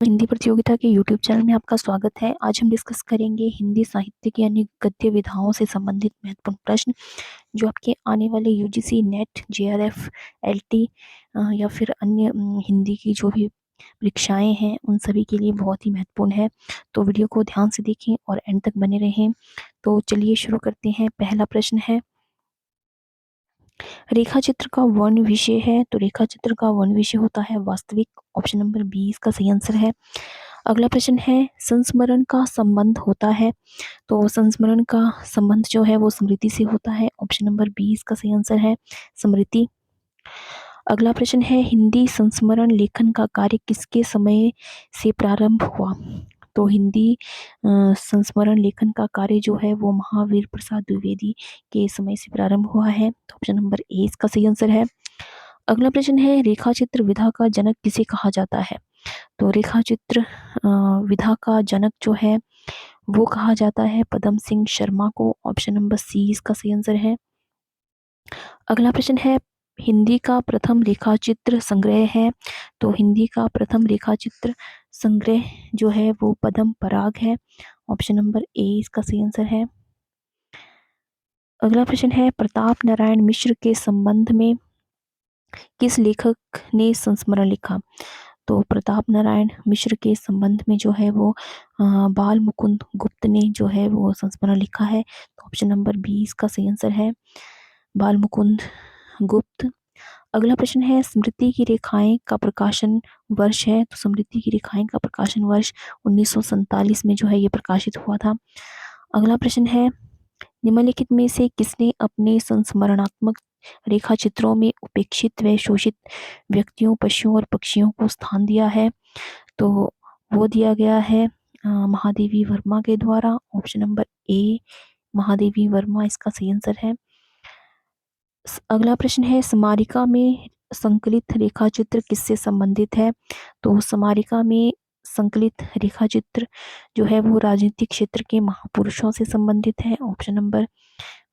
हिंदी प्रतियोगिता के YouTube channel में आपका स्वागत है। आज हम डिस्कस करेंगे हिंदी साहित्य की यानी गद्य विधाओं से संबंधित महत्वपूर्ण प्रश्न जो आपके आने वाले यूजीसी नेट, जेआरएफ, एलटी या फिर अन्य हिंदी की जो भी परीक्षाएं हैं उन सभी के लिए बहुत ही महत्वपूर्ण है। तो वीडियो को ध्यान से देखें और एंड तक बने रहें। तो चलिए शुरू करते हैं। पहला प्रश्न है, रेखा चित्र का वर्ण विषय है। तो रेखा चित्र का वर्ण विषय होता है वास्तविक। ऑप्शन नंबर 20 का सही आंसर है। अगला प्रश्न है, संस्मरण का संबंध होता है। तो संस्मरण का संबंध जो है वो स्मृति से होता है। ऑप्शन नंबर 20 का सही आंसर है स्मृति। अगला प्रश्न है, हिंदी संस्मरण लेखन का कार्य किसके समय से प्रारंभ हुआ। तो हिंदी संस्मरण लेखन का कार्य जो है वो महावीर प्रसाद द्विवेदी के समय से प्रारंभ हुआ है। तो ऑप्शन नंबर ए इसका सही आंसर है। अगला प्रश्न है, रेखा चित्र विधा का जनक किसे कहा जाता है। तो रेखा चित्र विधा का जनक जो है वो कहा जाता है पदम सिंह शर्मा को। ऑप्शन नंबर सी इसका सही आंसर है। अगला प्रश्न है, हिंदी का प्रथम रेखाचित्र संग्रह है। तो हिंदी का प्रथम रेखाचित्र संग्रह जो है वो पद्म पराग है। ऑप्शन नंबर ए इसका सही आंसर है। अगला प्रश्न है, प्रताप नारायण मिश्र के संबंध में किस लेखक ने संस्मरण लिखा। तो प्रताप नारायण मिश्र के संबंध में जो है वो बाल मुकुंद गुप्त ने जो है वो संस्मरण लिखा है। तो ऑप्शन नंबर 20 का सही आंसर है बाल मुकुंद गुप्त। अगला प्रश्न है, स्मृति की रेखाएं का प्रकाशन वर्ष है। तो स्मृति की रेखाएं का प्रकाशन वर्ष 1947 में जो है ये प्रकाशित हुआ था। अगला प्रश्न है, निम्नलिखित में से किसने अपने संस्मरणात्मक रेखा चित्रों में उपेक्षित व शोषित व्यक्तियों, पशुओं और पक्षियों को स्थान दिया है। तो वो दिया गया है महादेवी वर्मा के द्वारा। Option number A Mahadevi Verma इसका सही आंसर है। अगला प्रश्न है, स्मारिका में संकलित रेखा चित्र किससे संबंधित है। तो स्मारिका में संकलित रेखा चित्र जो है वो राजनीतिक क्षेत्र के महापुरुषों से संबंधित है। ऑप्शन नंबर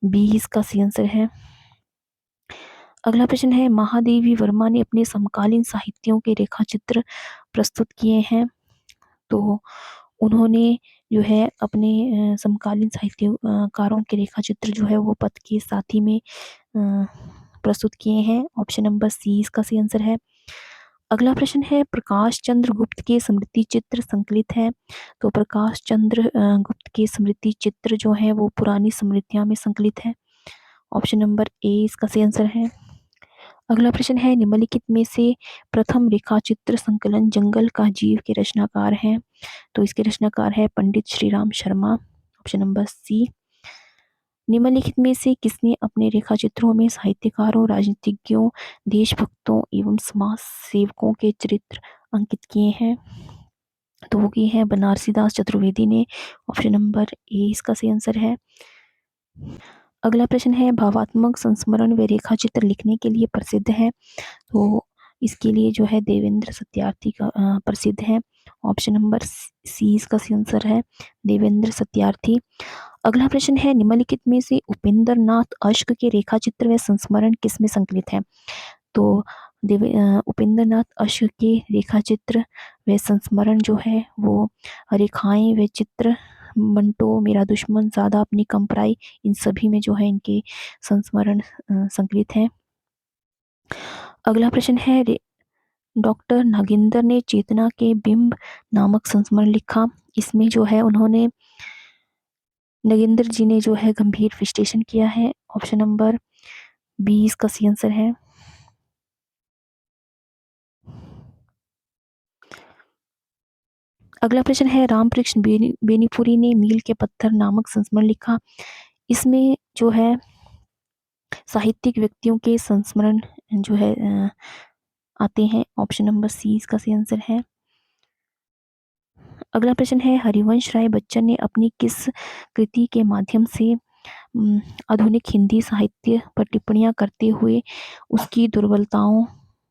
बी इसका सही आंसर है। अगला प्रश्न है, महादेवी वर्मा ने अपने समकालीन साहित्यों के रेखा चित्र प्रस्तुत किए हैं। तो उन्होंने जो है अपने समकालीन साहित्यकारों के रेखा चित्र जो है वो पथ के साथी में प्रस्तुत किए हैं। ऑप्शन नंबर सी इसका सही आंसर है। अगला प्रश्न है, प्रकाश चंद्र गुप्त के स्मृति चित्र संकलित है। तो प्रकाश चंद्र गुप्त के स्मृति चित्र जो है वो पुरानी स्मृतियां में संकलित है। ऑप्शन नंबर ए इसका सही आंसर है। अगला प्रश्न है, निम्नलिखित में से प्रथम रेखा चित्र संकलन जंगल का जीव के रचनाकार हैं। तो इसके रचनाकार है Pandit Shriram Sharma. Option number C. निम्नलिखित में से किसने अपने रेखा चित्रों में साहित्यकारों, राजनीतिज्ञों, देशभक्तों एवं समाज सेवकों के चरित्र अंकित किए हैं। तो वो किए हैं बनारसी दास चतुर्वेदी ने। ऑप्शन नंबर ए इसका सही आंसर है। अगला प्रश्न है, भावात्मक संस्मरण व रेखा चित्र लिखने के लिए प्रसिद्ध है। तो इसके लिए जो है देवेंद्र सत्यार्थी का प्रसिद्ध है। ऑप्शन नंबर सी इसका सही आंसर है देवेंद्र सत्यार्थी। अगला प्रश्न है, निम्नलिखित में से उपेंद्र नाथ अश्क के रेखा चित्र व संस्मरण किसमें संकलित है। तो उपेंद्र नाथ अश्क के रेखा चित्र व संस्मरण जो है वो रेखाएं व चित्र मंटो, मेरा दुश्मन, ज्यादा अपनी कम पराई, इन सभी में जो है इनके संस्मरण संकलित हैं। अगला प्रश्न है, डॉक्टर नागेंद्र ने चेतना के बिंब नामक संस्मरण लिखा। इसमें जो है उन्होंने नागेंद्र जी ने जो है गंभीर विश्लेषण किया है। ऑप्शन नंबर बी इसका सही आंसर है। अगला प्रश्न है, रामकृष्ण बेनीपुरी ने मील के पत्थर नामक संस्मरण लिखा। इसमें जो है साहित्यिक व्यक्तियों के संस्मरण जो है आते हैं। ऑप्शन नंबर सी इसका सही आंसर है। अगला प्रश्न है, हरिवंश राय बच्चन ने अपनी किस कृति के माध्यम से आधुनिक हिंदी साहित्य पर टिप्पणियां करते हुए उसकी दुर्बलताओं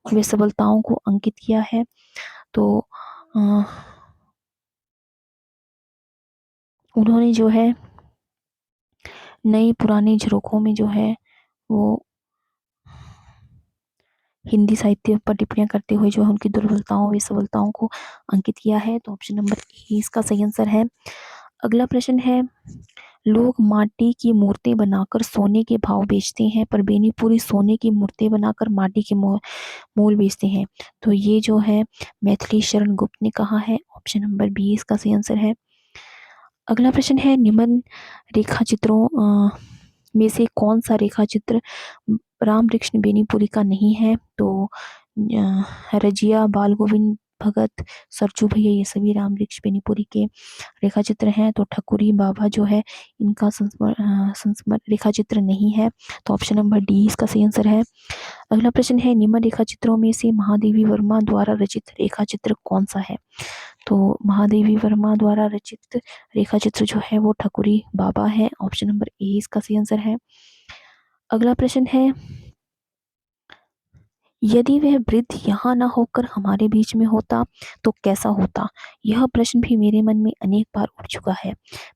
व सबलताओं को अंकित किया है। तो उन्होंने जो है नए पुराने झरोखों में जो है वो हिंदी साहित्य पर टिप्पणियां करते हुए जो है उनकी दुर्बलताओं व सफलताओं को अंकित किया है। तो ऑप्शन नंबर ए इसका सही आंसर है। अगला प्रश्न है, लोग माटी की मूर्तें बनाकर सोने के भाव बेचते हैं पर बेनीपुरी सोने की मूर्तें बनाकर माटी के मोल बेचते हैं। तो ये जो है मैथिली शरण गुप्त ने कहा है। ऑप्शन नंबर बी इसका सही आंसर है। अगला प्रश्न है, निम्न रेखा चित्रों में से कौन सा रेखा चित्र राम कृष्ण बेनीपुरी का नहीं है? तो रजिया, बाल गोविंद भगत, सरचू भैया, ये सभी राम कृष्ण बेनीपुरी के रेखा चित्र हैं। तो ठकुरी बाबा जो है इनका संस्मरण रेखा चित्र नहीं है। तो ऑप्शन नंबर डी इसका सही आंसर है। अगला प्रश्न है, निम्न रेखा चित्रों में से महादेवी वर्मा द्वारा रचित रेखा चित्र कौन सा है? तो महादेवी वर्मा द्वारा रचित रेखा चित्र जो है वो ठकुरी बाबा है। ऑप्शन नंबर ए इसका सही आंसर है। अगला प्रश्न है, यदि वह वृद्ध यहाँ न होकर हमारे बीच में होता तो कैसा होता? यह प्रश्न भी मेरे मन में अनेक बार उठ चुका है,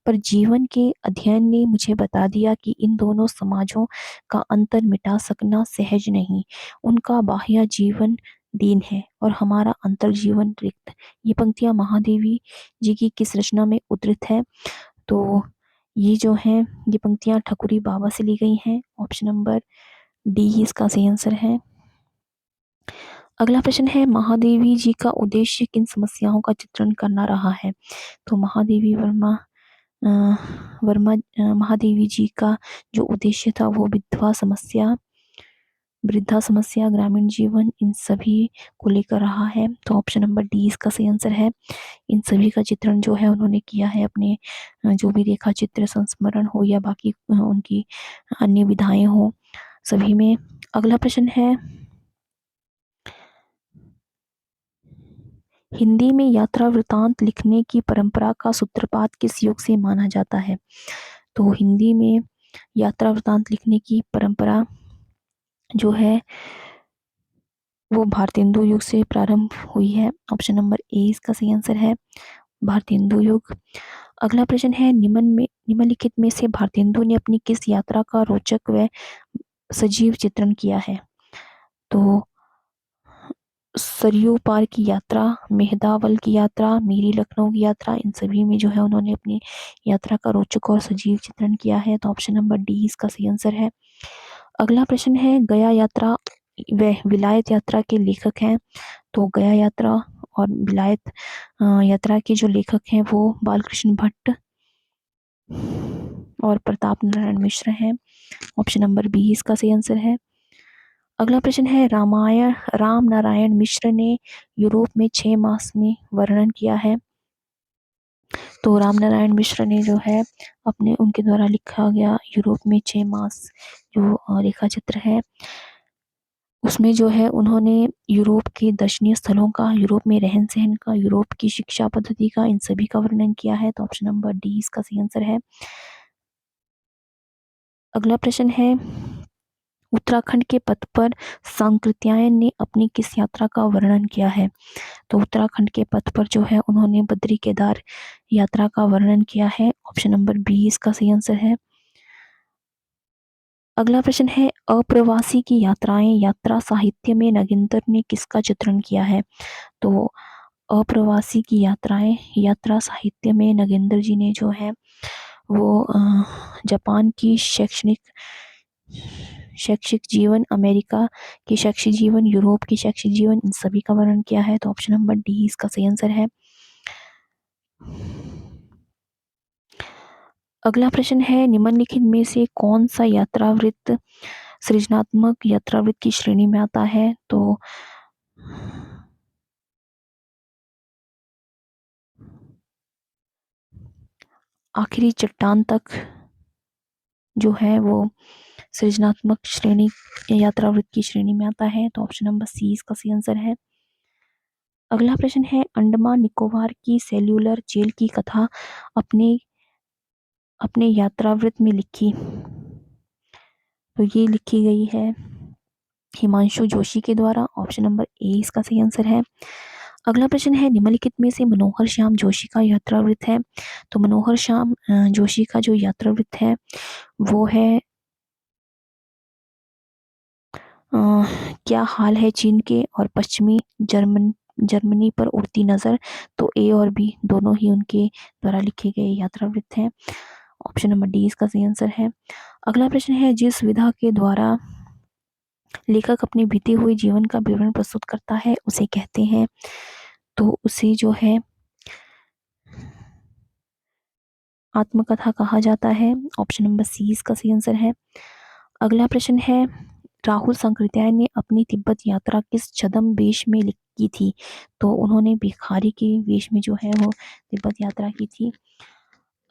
पर जीवन के अध्ययन ने मुझे बता दिया कि इन दोनों समाजों का अंतर मिटा सकना सहज नहीं। उनका बाह्य जीवन दीन है और हमारा अंतर जीवन रिक्त। ये पंक्तियां महादेवी जी की किस रचना में उद्धृत है? तो ये जो है ये पंक्तियां ठकुरी बाबा से ली गई हैं। ऑप्शन नंबर डी इसका सही आंसर है। अगला प्रश्न है, महादेवी जी का उद्देश्य किन समस्याओं का चित्रण करना रहा है? तो महादेवी महादेवी जी का जो उद्देश्य था वो वृद्धा समस्या, ग्रामीण जीवन, इन सभी को लेकर रहा है। तो ऑप्शन नंबर डी इसका सही आंसर है। इन सभी का चित्रण जो है उन्होंने किया है अपने जो भी रेखा चित्र संस्मरण हो या बाकी उनकी अन्य विधाएं हो सभी में। अगला प्रश्न है, हिंदी में यात्रा वृतांत लिखने की परंपरा का सूत्रपात किस युग से माना जाता है? तो हिंदी में यात्रा वृतांत लिखने की परंपरा जो है वो भारतेंदु युग से प्रारंभ हुई है। ऑप्शन नंबर ए इसका सही आंसर है, भारतेंदु युग। अगला प्रश्न है, निम्नलिखित में से भारतेंदु ने अपनी किस यात्रा का रोचक व सजीव चित्रण किया है? तो सरयू पार की यात्रा, मेहदावल की यात्रा, मेरी लखनऊ की यात्रा, इन सभी में जो है उन्होंने अपनी यात्रा का रोचक और सजीव चित्रण किया है। तो ऑप्शन नंबर डी इसका सही आंसर है। अगला प्रश्न है, गया यात्रा व विलायत यात्रा के लेखक हैं? तो गया यात्रा और विलायत यात्रा के जो लेखक हैं वो बालकृष्ण भट्ट और प्रताप नारायण मिश्र हैं। ऑप्शन नंबर बी इसका सही आंसर है। अगला प्रश्न है, राम नारायण मिश्र ने यूरोप में 6 मास में वर्णन किया है? तो राम नारायण मिश्र ने जो है अपने उनके द्वारा लिखा गया यूरोप में 6 मास जो रेखा चित्र है उसमें जो है उन्होंने यूरोप के दर्शनीय स्थलों का, यूरोप में रहन सहन का, यूरोप की शिक्षा पद्धति का, इन सभी का वर्णन किया है। तो ऑप्शन नंबर डी इसका सही आंसर है। अगला प्रश्न है, उत्तराखंड के पथ पर सांकृत्यायन ने अपनी किस यात्रा का वर्णन किया है? तो उत्तराखंड के पथ पर जो है उन्होंने बद्री केदार यात्रा का वर्णन किया है। ऑप्शन नंबर बी इसका सही आंसर है। अगला प्रश्न है, अप्रवासी की यात्राएं यात्रा साहित्य में नगेंद्र ने किसका चित्रण किया है? तो अप्रवासी की यात्राएं यात्रा साहित्य में नगेंद्र जी ने जो है वो जापान की शैक्षिक जीवन, अमेरिका की शैक्षिक जीवन, यूरोप की शैक्षिक जीवन, इन सभी का वर्णन किया है। तो ऑप्शन नंबर डी इसका सही आंसर है। अगला प्रश्न है, निम्नलिखित में से कौन सा यात्रावृत्त सृजनात्मक यात्रावृत्त की श्रेणी में आता है? तो आखिरी चट्टान तक जो है वो सृजनात्मक श्रेणी यात्रावृत्त की श्रेणी में आता है। तो ऑप्शन नंबर सी इसका सही आंसर है। अगला प्रश्न है, अंडमान निकोबार की सेल्यूलर जेल की कथा अपने अपने यात्रावृत्त में लिखी? तो ये लिखी गई है हिमांशु जोशी के द्वारा। ऑप्शन नंबर ए इसका सही आंसर है। अगला प्रश्न है, निम्नलिखित में से मनोहर श्याम जोशी का यात्रावृत्त है? तो मनोहर श्याम जोशी का जो यात्रावृत्त है वो है क्या हाल है चीन के और पश्चिमी जर्मनी पर उड़ती नज़र। तो ए और बी दोनों ही उनके द्वारा लिखे गए यात्रा वृत्त हैं। ऑप्शन नंबर डी इसका सही आंसर है। अगला प्रश्न है, जिस विधा के द्वारा लेखक अपने बीते हुए जीवन का विवरण प्रस्तुत करता है उसे कहते हैं। तो उसे जो है आत्मकथा कहा जाता है। ऑप्शन नंबर सी इसका सही आंसर है। अगला प्रश्न है, राहुल सांकृत्यायन ने अपनी तिब्बत यात्रा किस छद्म वेश में की थी। तो उन्होंने भिखारी के वेश में जो है वो तिब्बत यात्रा की थी।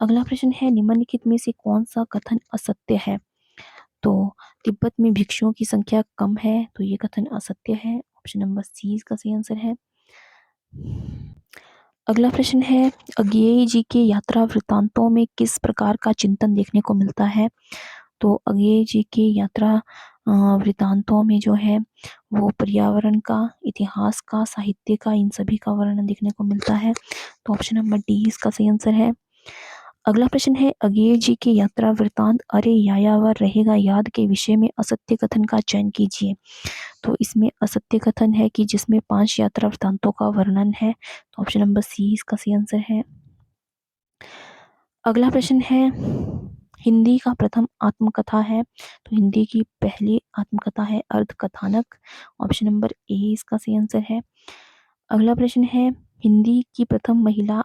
अगला प्रश्न है, निम्नलिखित में से कौन सा कथन असत्य है। तो तिब्बत में भिक्षुओं की संख्या कम है, तो ये कथन असत्य है। ऑप्शन नंबर सी इसका सही आंसर है। अगला प्रश्न है, अज्ञेय जी के यात्रा वृत्तांतों में किस प्रकार का चिंतन देखने को मिलता है। तो अज्ञेय जी के यात्रा वृत्तांतों में जो है वो पर्यावरण का, इतिहास का, साहित्य का, इन सभी का वर्णन देखने को मिलता है। तो ऑप्शन नंबर डी इसका सही आंसर है। अगला प्रश्न है, अज्ञेय जी के यात्रा वृत्तांत अरे यायावर रहेगा याद के विषय में असत्य कथन का चयन कीजिए। तो इसमें असत्य कथन है कि जिसमें 5 यात्रा वृत्तांतों का वर्णन है। तो ऑप्शन नंबर सी इसका सही आंसर है। अगला प्रश्न है, हिंदी का प्रथम आत्मकथा है। तो हिंदी की पहली आत्मकथा है अर्धकथानक। ऑप्शन नंबर ए इसका सही आंसर है। अगला प्रश्न है, हिंदी की प्रथम महिला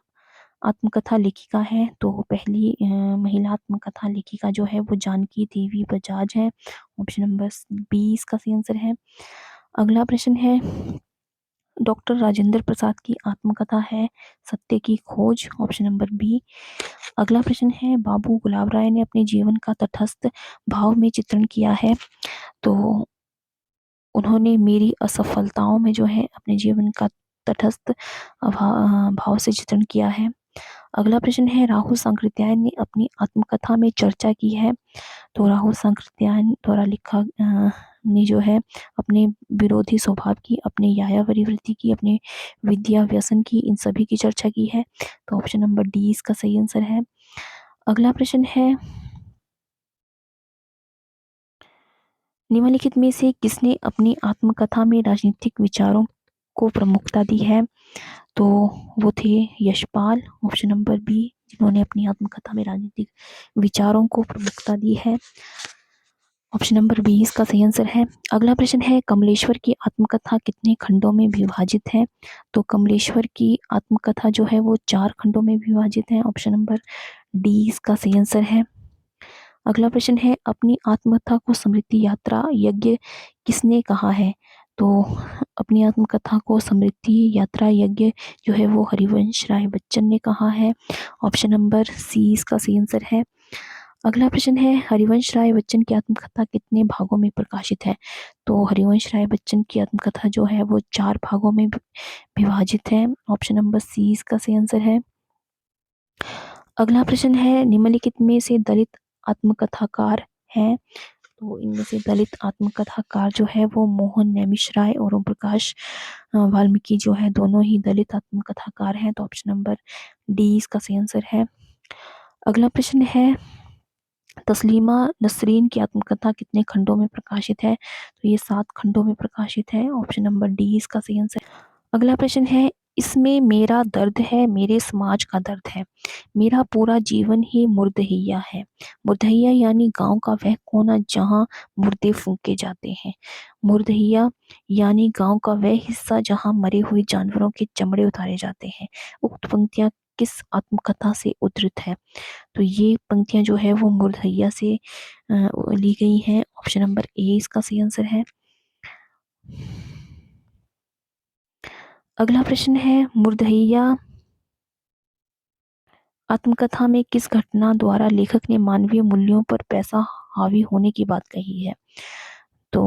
आत्मकथा लेखिका है। तो पहली महिला आत्मकथा लेखिका जो है वो जानकी देवी बजाज है। ऑप्शन नंबर बी इसका सही आंसर है। अगला प्रश्न है, डॉक्टर राजेंद्र प्रसाद की आत्मकथा है सत्य की खोज। Option number B. अगला प्रश्न है, बाबू गुलाब राय ने अपने जीवन का तटस्थ भाव में चित्रण किया है। तो उन्होंने मेरी असफलताओं में जो है अपने जीवन का तटस्थ भाव से चित्रण किया है। अगला प्रश्न है, राहुल सांकृत्यायन ने अपनी आत्मकथा में चर्चा की है। तो राहुल सांकृत्यायन द्वारा लिखा ने जो है अपने विरोधी स्वभाव की, अपने यायावरी वृत्ति की, अपने विद्या व्यसन की, इन सभी की चर्चा की है। तो ऑप्शन नंबर डी इसका सही आंसर है। अगला प्रश्न है, निम्नलिखित में से किसने अपनी आत्मकथा में राजनीतिक विचारों को प्रमुखता दी है। तो वो थे यशपाल। ऑप्शन नंबर बी, जिन्होंने अपनी आत्मकथा में राजनीतिक विचारों को प्रमुखता दी है। ऑप्शन नंबर बी इसका सही आंसर है। अगला प्रश्न है, कमलेश्वर की आत्मकथा कितने खंडों में विभाजित है। तो कमलेश्वर की आत्मकथा जो है वो 4 खंडों में विभाजित है। ऑप्शन नंबर डी इसका सही आंसर है। अगला प्रश्न है, अपनी आत्मकथा को समृद्धि यात्रा यज्ञ किसने कहा है। तो अपनी आत्मकथा को समृद्धि यात्रा यज्ञ जो है वो हरिवंश राय बच्चन ने कहा है। ऑप्शन नंबर सी इसका सही आंसर है। अगला प्रश्न है, हरिवंश राय बच्चन की आत्मकथा कितने भागों में प्रकाशित है। तो हरिवंश राय बच्चन की आत्मकथा जो है वो 4 भागों में विभाजित है। ऑप्शन नंबर सी इसका सही आंसर है। अगला प्रश्न है, निम्नलिखित में से दलित आत्मकथाकार हैं। तो इनमें से दलित आत्मकथाकार जो है वो मोहन नैमिष राय और ओम प्रकाश वाल्मीकि जो है दोनों ही दलित आत्मकथाकार हैं। तो ऑप्शन नंबर डी इसका सही आंसर है। अगला प्रश्न है, तस्लीमा नसरीन की आत्मकथा कितने खंडों में प्रकाशित है। तो ये 7 खंडों में प्रकाशित है। ऑप्शन नंबर डी इसका सही आंसर। अगला प्रश्न है, इसमें मेरा दर्द है, मेरे समाज का दर्द है, मेरा पूरा जीवन ही मुर्दहिया है। मुर्दहिया यानी गांव का वह कोना जहां मुर्दे फूंके जाते हैं। मुर्दहिया यानी गांव का वह हिस्सा जहां मरे हुए जानवरों के चमड़े उतारे जाते हैं। उक्त पंक्तियां किस आत्मकथा से उद्धृत है। तो ये पंक्तियां जो है वो मुर्दहिया से ली गई हैं। ऑप्शन नंबर ए इसका सही आंसर है। अगला प्रश्न है, मुर्दहिया आत्मकथा में किस घटना द्वारा लेखक ने मानवीय मूल्यों पर पैसा हावी होने की बात कही है। तो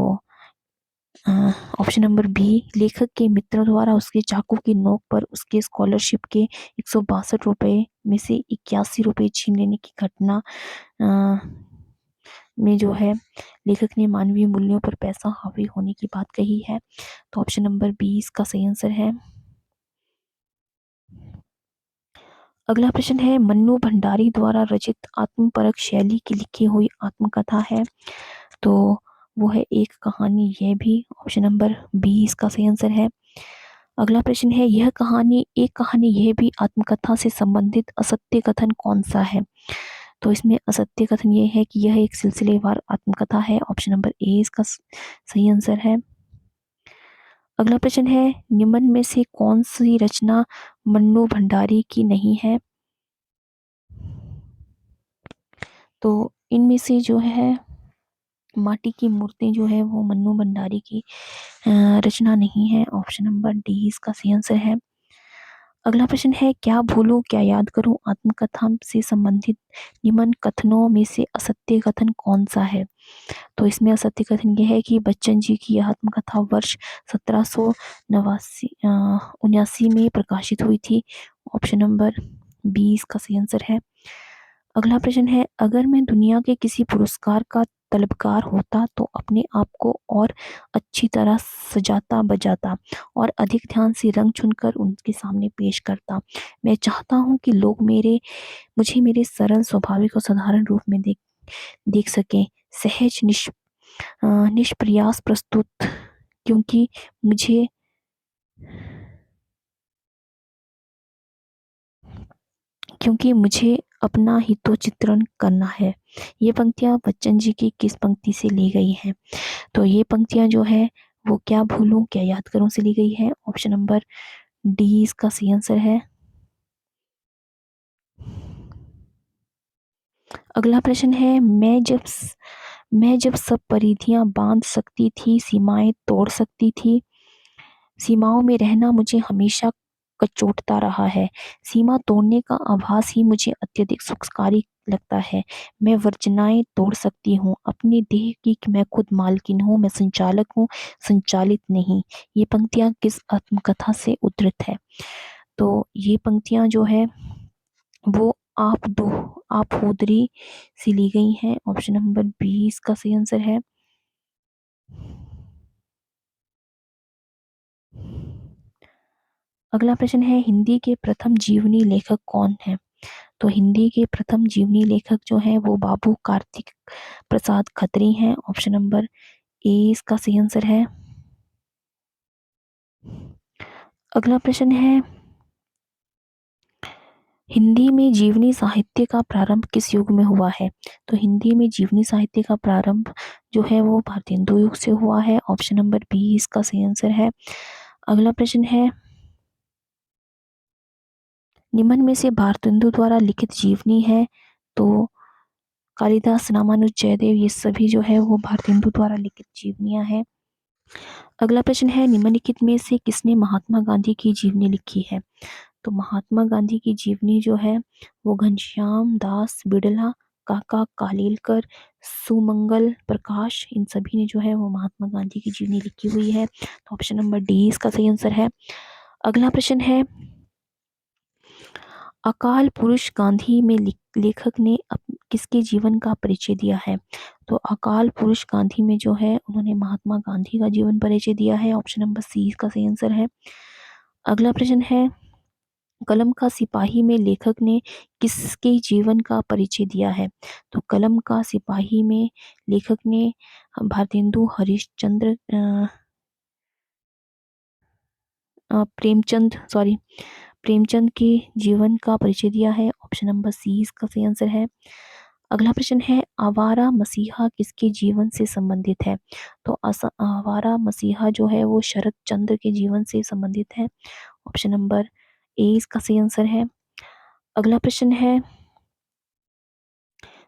ऑप्शन नंबर बी, लेखक के मित्र द्वारा उसके चाकू की नोक पर उसके स्कॉलरशिप के 162 रुपए में से 81 रुपए छीन लेने की घटना में जो है लेखक ने मानवीय मूल्यों पर पैसा हावी होने की बात कही है। तो ऑप्शन नंबर बी इसका सही आंसर है। अगला प्रश्न है, मन्नू भंडारी द्वारा रचित आत्मपरक शैली की लिखी हुई आत्मकथा है। तो वो है एक कहानी, यह भी ऑप्शन नंबर बी इसका सही आंसर है। अगला प्रश्न है, एक कहानी यह भी आत्मकथा से संबंधित असत्य कथन कौन सा है? तो इसमें असत्य कथन ये है कि यह एक सिलसिलेवार आत्मकथा है, ऑप्शन नंबर ए इसका सही आंसर है। अगला प्रश्न है, निम्न में से कौन सी रचना मन्नू भंडारी की नहीं है? तो इनमें से जो है माटी की मूर्ति जो है वो मन्नू भंडारी की रचना नहीं है, ऑप्शन नंबर डी इसका सही आंसर है। अगला प्रश्न है, क्या भूलूं क्या याद करूं आत्मकथा से संबंधित निम्न कथनों में से असत्य कथन कौन सा है? तो इसमें असत्य कथन यह है कि बच्चन जी की यह आत्मकथा वर्ष 1779 में प्रकाशित हुई थी, ऑप्शन नंबर बी इसका सही आंसर है। अगला प्रश्न है, अगर मैं दुनिया के किसी पुरस्कार का तलबगार होता तो अपने आप को और अच्छी तरह सजाता बजाता और अधिक ध्यान से रंग चुनकर उनके सामने पेश करता। मैं चाहता हूँ कि लोग मुझे मेरे सरल स्वाभाविक और साधारण रूप में देख सकें, सहज निष्प्रयास प्रस्तुत, क्योंकि मुझे क्योंकि मुझे अपना ही तो चित्रण करना है। ये पंक्तियां बच्चन जी की किस पंक्ति से ली गई हैं? तो ये पंक्तियां जो है वो क्या भूलूं क्या याद करूं से ली गई है, ऑप्शन नंबर डी इसका सही आंसर है। अगला प्रश्न है, मैं जब सब परिधियां बांध सकती थी, सीमाएं तोड़ सकती थी, सीमाओं में रहना मुझे हमेशा कचोटता रहा है। सीमा तोड़ने का आभास ही मुझे अत्यधिक सुखकारी लगता है। मैं वर्जनाएं तोड़ सकती हूँ, अपनी देह की मैं खुद मालकिन हूँ, मैं संचालक हूँ, संचालित नहीं। ये पंक्तियां किस आत्मकथा से उद्धृत है? तो ये पंक्तियां जो है वो आप होदरी से ली गई हैं, ऑप्शन नंबर बी इसका सही आंसर है। अगला प्रश्न है, हिंदी के प्रथम जीवनी लेखक कौन है? तो हिंदी के प्रथम जीवनी लेखक जो है वो बाबू कार्तिक प्रसाद खत्री हैं, ऑप्शन नंबर ए इसका सही आंसर है। अगला प्रश्न है, हिंदी में जीवनी साहित्य का प्रारंभ किस युग में हुआ है? तो हिंदी में जीवनी साहित्य का प्रारंभ जो है वो भारतेंदु युग से हुआ है, ऑप्शन नंबर बी इसका सही आंसर है। अगला प्रश्न है, निम्न में से भारतेंदु द्वारा लिखित जीवनी है? तो कालिदास, रामानुज, जयदेव, ये सभी जो है वो भारतेंदु द्वारा लिखित जीवनियां हैं। अगला प्रश्न है, निम्नलिखित में से किसने महात्मा गांधी की जीवनी लिखी है? तो महात्मा गांधी की जीवनी जो है वो घनश्याम दास बिड़ला, काका कालेलकर, सुमंगल प्रकाश, इन सभी ने जो है वो महात्मा गांधी की जीवनी लिखी हुई है, तो ऑप्शन नंबर डी इसका सही आंसर है। अगला प्रश्न है, अकाल पुरुष गांधी में लेखक ने किसके जीवन का परिचय दिया है? तो अकाल पुरुष गांधी में जो है उन्होंने महात्मा गांधी का जीवन परिचय दिया है, ऑप्शन नंबर सी इसका सही आंसर है। अगला प्रश्न है, कलम का सिपाही में लेखक ने किसके जीवन का परिचय दिया है? तो कलम का सिपाही में लेखक ने भारतेंदु हरिश्चंद्र प्रेमचंद के जीवन का परिचय दिया है, ऑप्शन नंबर सी इसका सही आंसर है। अगला प्रश्न है, आवारा मसीहा किसके जीवन से संबंधित है? तो आवारा मसीहा जो है वो शरद चंद्र के जीवन से संबंधित है, ऑप्शन नंबर ए इसका सही आंसर है। अगला प्रश्न है,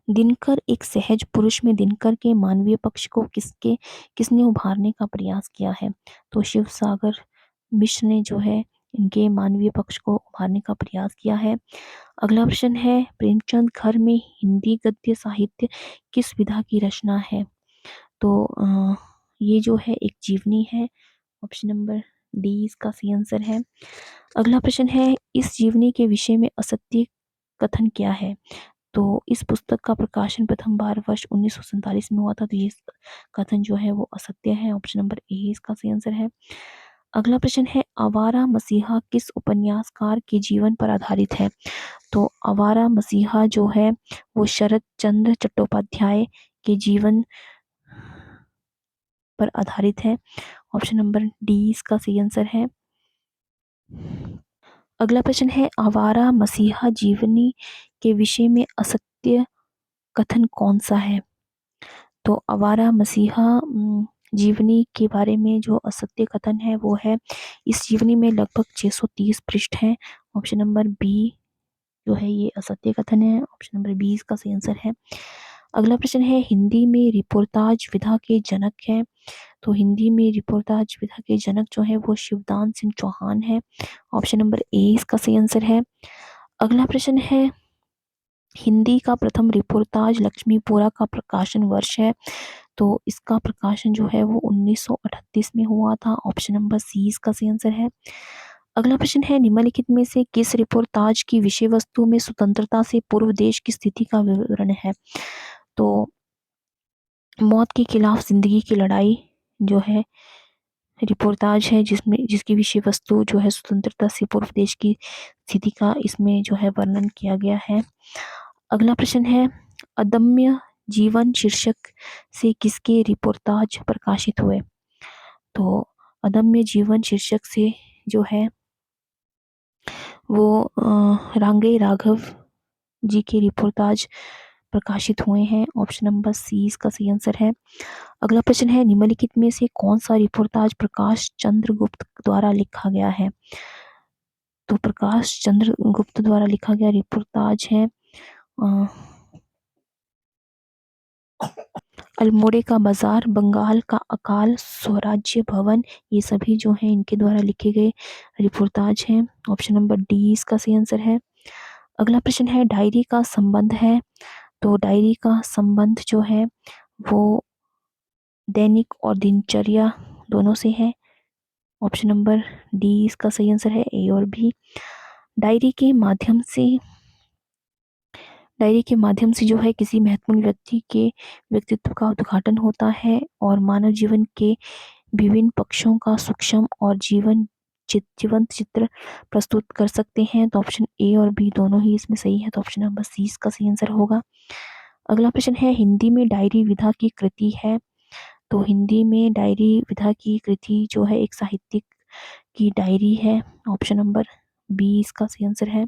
दिनकर एक सहज पुरुष में दिनकर के मानवीय पक्ष को किसने उभारने का प्रयास किया है? तो शिव सागर मिश्र ने जो है इनके मानवीय पक्ष को उभारने का प्रयास किया है। अगला प्रश्न है, प्रेमचंद घर में हिंदी गद्य साहित्य किस विधा की रचना है? तो ये जो है एक जीवनी है, ऑप्शन नंबर डी इसका सही आंसर है। अगला प्रश्न है, इस जीवनी के विषय में असत्य कथन क्या है? तो इस पुस्तक का प्रकाशन प्रथम बार वर्ष 1947 में हुआ था, तो ये कथन जो है वो असत्य है, ऑप्शन नंबर ए इसका सही आंसर है। अगला प्रश्न है, आवारा मसीहा किस उपन्यासकार के जीवन पर आधारित है? तो आवारा मसीहा जो है वो शरद चंद्र चट्टोपाध्याय के जीवन पर आधारित है? ऑप्शन नंबर डी इसका सही आंसर है। अगला प्रश्न है, आवारा मसीहा जीवनी के विषय में असत्य कथन कौन सा है? तो आवारा मसीहा जीवनी के बारे में जो असत्य कथन है वो है, इस जीवनी में लगभग 630 पृष्ठ हैं। ऑप्शन नंबर बी जो है ये असत्य कथन है। ऑप्शन नंबर बी इसका सही आंसर है। अगला प्रश्न है, हिंदी में रिपोर्टाज विधा के जनक है? तो हिंदी में रिपोर्टाज विधा के जनक जो है वो शिवदान सिंह चौहान है। ऑप्शन नंबर ए इसका सही आंसर है। अगला प्रश्न है, हिंदी का प्रथम रिपोर्टाज लक्ष्मीपुरा का प्रकाशन वर्ष है? तो इसका प्रकाशन जो है वो 1938 में हुआ था। ऑप्शन नंबर सी इसका सही आंसर है। अगला प्रश्न है, निम्नलिखित में से किस रिपोर्टाज की विषय वस्तु में स्वतंत्रता से पूर्व देश की स्थिति का विवरण है? तो मौत के खिलाफ जिंदगी की लड़ाई जो है रिपोर्टाज है, जिसकी विषय वस्तु जो है स्वतंत्रता से पूर्व देश की स्थिति का इसमें जो है वर्णन किया गया है। अगला प्रश्न है, अदम्य जीवन शीर्षक से किसके रिपोर्टाज प्रकाशित हुए? तो अदम्य जीवन शीर्षक से जो है वो रांगे राघव जी के रिपोर्टाज प्रकाशित हुए हैं। ऑप्शन नंबर सी इसका सही आंसर है। अगला प्रश्न है, निम्नलिखित में से कौन सा रिपोर्टाज प्रकाश चंद्र गुप्त द्वारा लिखा गया है? तो प्रकाश चंद्र गुप्त द्वारा लिखा गया रिपोर्टाज है अल्मोड़े का बाजार, बंगाल का अकाल, स्वराज्य भवन, ये सभी जो हैं इनके द्वारा लिखे गए रिपोर्टाज हैं। ऑप्शन नंबर डी इसका सही आंसर है। अगला प्रश्न है, डायरी का संबंध है? तो डायरी का संबंध जो है वो दैनिक और दिनचर्या दोनों से है। ऑप्शन नंबर डी इसका सही आंसर है। ए और बी। डायरी के माध्यम से जो है किसी महत्वपूर्ण व्यक्ति के व्यक्तित्व का उद्घाटन होता है और मानव जीवन के विभिन्न पक्षों का सूक्ष्म और जीवंत चित्र प्रस्तुत कर सकते हैं। तो ऑप्शन ए और बी दोनों ही इसमें सही है। तो ऑप्शन नंबर सी इसका सही आंसर होगा। अगला प्रश्न है, हिंदी में डायरी विधा की कृति है? तो हिंदी में डायरी विधा की कृति जो है एक साहित्यिक की डायरी है। ऑप्शन नंबर बी इसका सही आंसर है।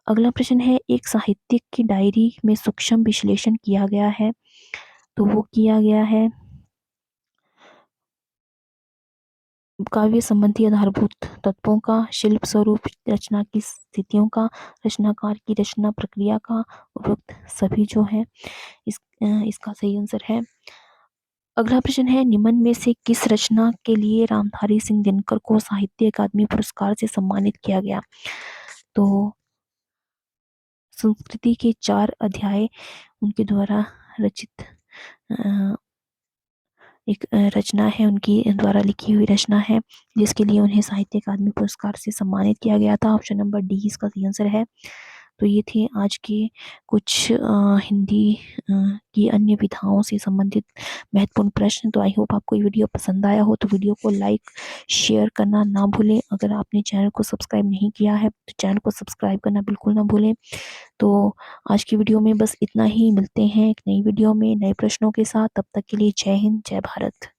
अगला प्रश्न है, एक साहित्यिक की डायरी में सूक्ष्म विश्लेषण किया गया है? तो वो किया गया है काव्य संबंधी आधारभूत तत्वों का, शिल्प स्वरूप, रचना की स्थितियों का, रचनाकार की रचना प्रक्रिया का, उपयुक्त सभी जो है इसका सही आंसर है। अगला प्रश्न है, निम्न में से किस रचना के लिए रामधारी सिंह दिनकर को साहित्य अकादमी पुरस्कार से सम्मानित किया गया? तो संस्कृति के 4 अध्याय उनके द्वारा रचित एक रचना है, उनकी द्वारा लिखी हुई रचना है, जिसके लिए उन्हें साहित्य अकादमी पुरस्कार से सम्मानित किया गया था। ऑप्शन नंबर डी इसका सही आंसर है। तो ये थे आज के कुछ हिंदी की अन्य विधाओं से संबंधित महत्वपूर्ण प्रश्न। तो आई होप आपको ये वीडियो पसंद आया हो, तो वीडियो को लाइक शेयर करना ना भूलें। अगर आपने चैनल को सब्सक्राइब नहीं किया है तो चैनल को सब्सक्राइब करना बिल्कुल ना भूलें। तो आज की वीडियो में बस इतना ही, मिलते हैं एक नई वीडियो में नए प्रश्नों के साथ। तब तक के लिए जय हिंद, जय भारत।